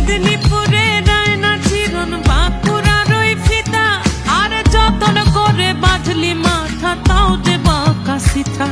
মেদিনীপুরে রায়না চিরন বাঁকুড়া রই ফিতা আর যতন করে বাঁধলি মাথা তাও দেবা কাশিথা